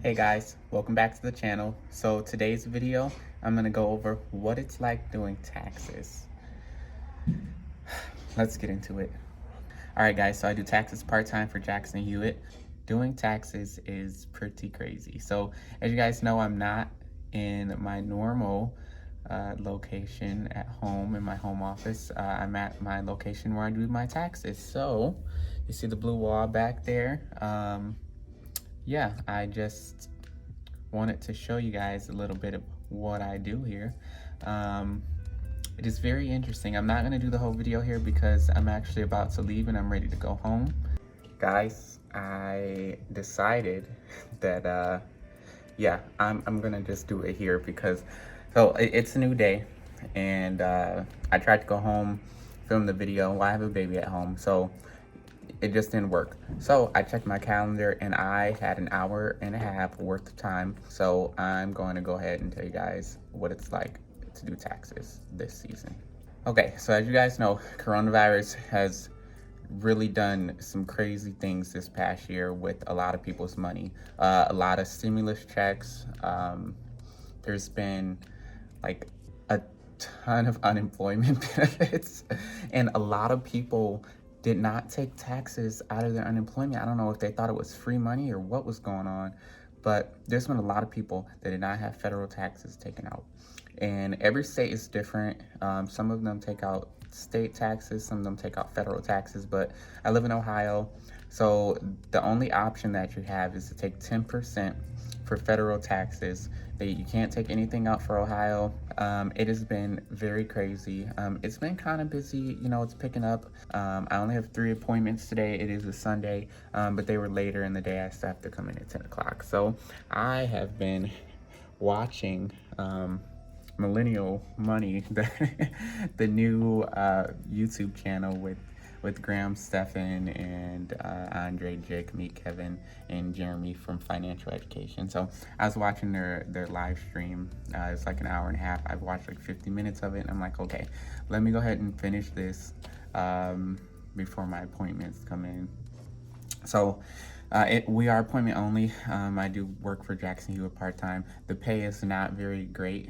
Hey guys, welcome back to the channel. So today's video, I'm gonna go over what it's like doing taxes. Let's get into it. All right guys, so I do taxes part-time for Jackson Hewitt. Doing taxes is pretty crazy. So as you guys know, I'm not in my normal location at home in my home office. I'm at my location where I do my taxes. So you see the blue wall back there. Yeah, I just wanted to show you guys a little bit of what I do here. Um, it is very interesting. I'm not going to do the whole video here because I'm actually about to leave and I'm ready to go home. Guys, I decided that, yeah, I'm going to just do it here because, it's a new day and I tried to go home, film the video. Well, I have a baby at home, so it just didn't work. So I checked my calendar and I had an hour and a half worth of time. So I'm going to go ahead and tell you guys what it's like to do taxes this season. Okay, so as you guys know, coronavirus has really done some crazy things this past year with a lot of people's money. A lot of stimulus checks. There's been like a ton of unemployment benefits, and a lot of people did not take taxes out of their unemployment. I don't know if they thought it was free money or what was going on, but there's been a lot of people that did not have federal taxes taken out. And every state is different. Some of them take out state taxes, some of them take out federal taxes, but I live in Ohio, so the only option that you have is to take 10% for federal taxes. You can't take anything out for Ohio. It has been very crazy. It's been kind of busy, it's picking up. I only have 3 appointments today. It is a Sunday, but they were later in the day. I still have to come in at 10 o'clock. So I have been watching Millennial Money, the new YouTube channel with Graham Stephan and Andre, Jake, me, Kevin, and Jeremy from Financial Education. So I was watching their live stream. It's like an hour and a half. I've watched like 50 minutes of it, and I'm like, okay, let me go ahead and finish this before my appointments come in. So we are appointment only. I do work for Jackson Hewitt part-time. The pay is not very great.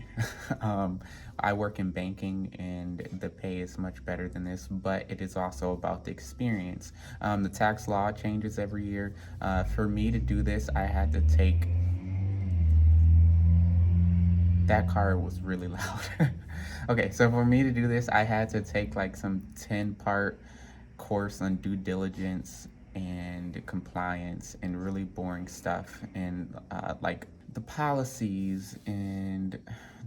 I work in banking and the pay is much better than this, but it is also about the experience. The tax law changes every year. For me to do this, I had to take... That car was really loud. Okay, so for me to do this, I had to take like some 10-part course on due diligence and compliance and really boring stuff, and like the policies and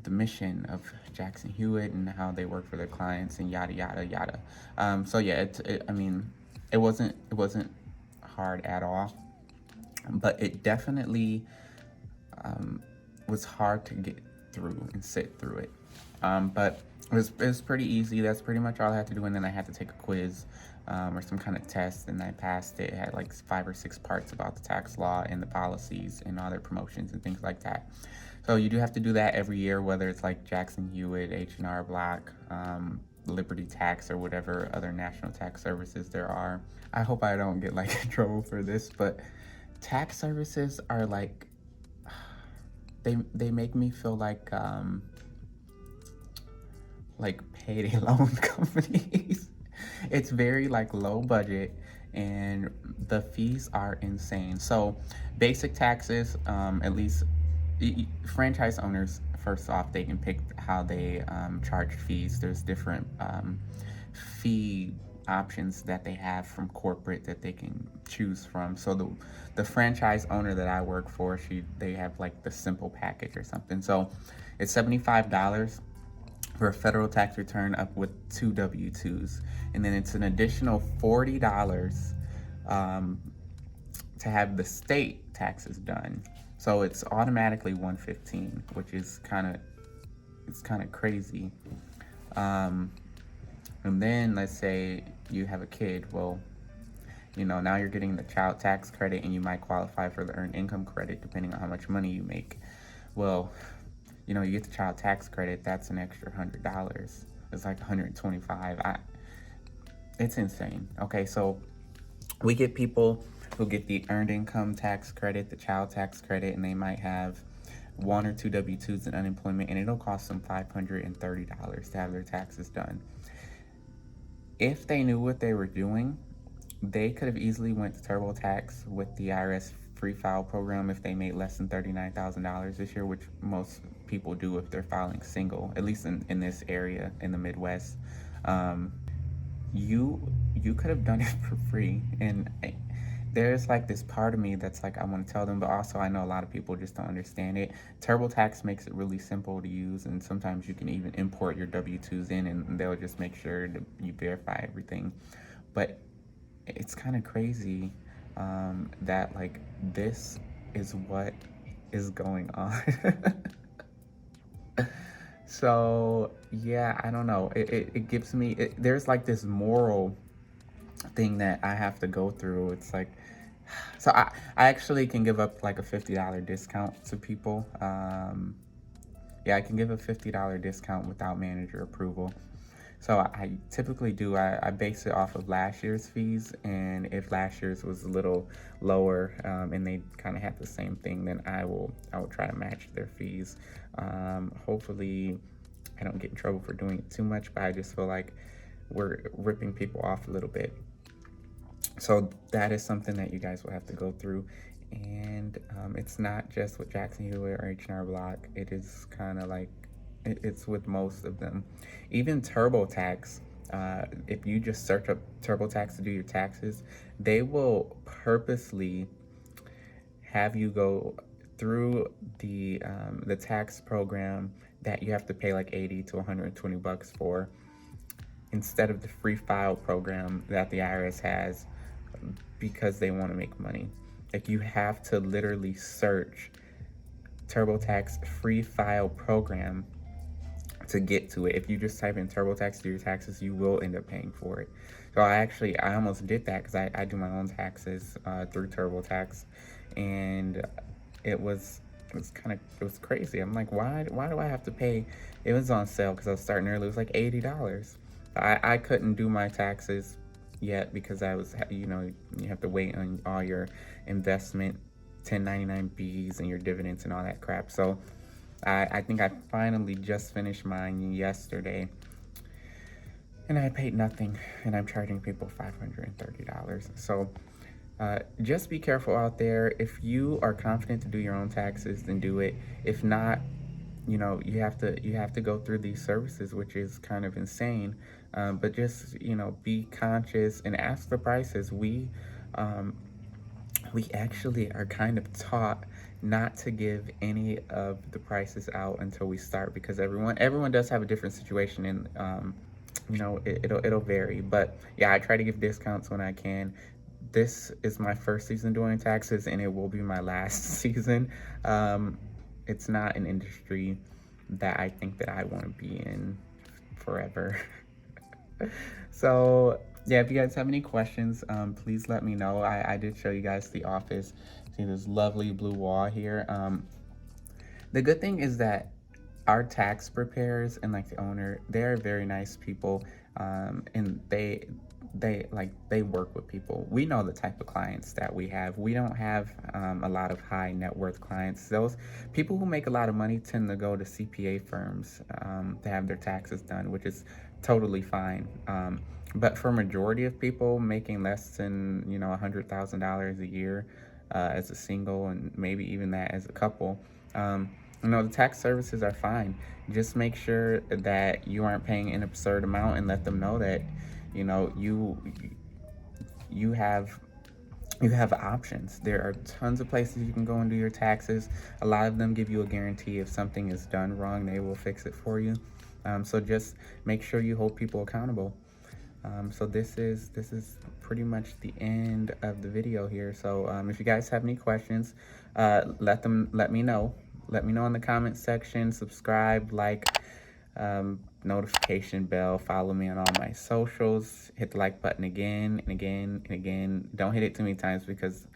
the mission of Jackson Hewitt and how they work for their clients and yada yada yada. So yeah, I mean, it wasn't hard at all, but it definitely was hard to get through and sit through it. But it was pretty easy. That's pretty much all I had to do, and then I had to take a quiz or some kind of test, and I passed it. It had like 5 or 6 parts about the tax law and the policies and all their promotions and things like that. So you do have to do that every year, whether it's like Jackson Hewitt, H&R Block, Liberty Tax, or whatever other national tax services there are. I hope I don't get like in trouble for this, but tax services are like, they make me feel like payday loan companies. It's very like low budget and the fees are insane. So basic taxes, at least franchise owners, first off, they can pick how they charge fees. There's different fee options that they have from corporate that they can choose from. So the franchise owner that I work for, they have like the simple package or something. So it's $75 for a federal tax return up with 2 W-2s. And then it's an additional $40 to have the state taxes done. So it's automatically $115, which is kind of crazy. And then let's say you have a kid. Well, now you're getting the child tax credit and you might qualify for the earned income credit depending on how much money you make. Well, you get the child tax credit, that's an extra $100. It's like $125. It's insane. Okay, so we get people who get the earned income tax credit, the child tax credit, and they might have one or two W-2s in unemployment, and it'll cost them $530 to have their taxes done. If they knew what they were doing, they could have easily went to TurboTax with the IRS free file program if they made less than $39,000 this year, which most people do if they're filing single, at least in this area in the Midwest. You could have done it for free, and there's like this part of me that's like I want to tell them, but also I know a lot of people just don't understand it. TurboTax makes it really simple to use, and sometimes you can even import your W-2s in, and they'll just make sure that you verify everything. But it's kind of crazy that like this is what is going on. So yeah, I don't know. It gives me there's like this moral thing that I have to go through. It's like, so I actually can give up like a $50 discount to people. Yeah, I can give a $50 discount without manager approval. So I typically do, I base it off of last year's fees, and if last year's was a little lower and they kind of had the same thing, then I will try to match their fees. Hopefully I don't get in trouble for doing it too much, but I just feel like we're ripping people off a little bit. So that is something that you guys will have to go through. And it's not just with Jackson Hewitt or H&R Block. It is kind of like, it's with most of them. Even TurboTax, if you just search up TurboTax to do your taxes, they will purposely have you go through the tax program that you have to pay like 80 to 120 bucks for, instead of the free file program that the IRS has, because they want to make money. Like, you have to literally search TurboTax free file program to get to it. If you just type in TurboTax to do your taxes, you will end up paying for it. So I almost did that because I do my own taxes through TurboTax, and it was crazy. I'm like, why do I have to pay? It was on sale because I was starting early. It was like $80. I couldn't do my taxes yet because I was, you have to wait on all your investment 1099Bs and your dividends and all that crap. So I think I finally just finished mine yesterday, and I paid nothing, and I'm charging people $530. So just be careful out there. If you are confident to do your own taxes, then do it. If not, you have to go through these services, which is kind of insane. But just be conscious and ask the prices. We actually are kind of taught not to give any of the prices out until we start, because everyone does have a different situation, and it'll vary. But yeah, I try to give discounts when I can. This is my first season doing taxes, and it will be my last season. It's not an industry that I think that I want to be in forever. So yeah, if you guys have any questions, please let me know. I did show you guys the office. See this lovely blue wall here. The good thing is that our tax preparers and like the owner, they're very nice people, and they work with people. We know the type of clients that we have. We don't have a lot of high net worth clients. Those people who make a lot of money tend to go to CPA firms to have their taxes done, which is totally fine. But for majority of people making less than $100,000 a year as a single, and maybe even that as a couple, the tax services are fine. Just make sure that you aren't paying an absurd amount, and let them know that you have options. There are tons of places you can go and do your taxes. A lot of them give you a guarantee if something is done wrong, they will fix it for you. So just make sure you hold people accountable. So this is pretty much the end of the video here. So if you guys have any questions, let me know. Let me know in the comment section. Subscribe, like, notification bell, follow me on all my socials, hit the like button again and again and again. Don't hit it too many times, because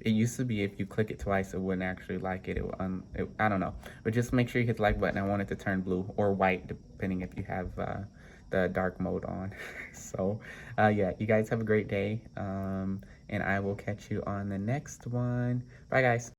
it used to be if you click it twice, it wouldn't actually like it. I don't know, but just make sure you hit the like button. I want it to turn blue or white, depending if you have the dark mode on. So yeah, you guys have a great day, and I will catch you on the next one. Bye, guys.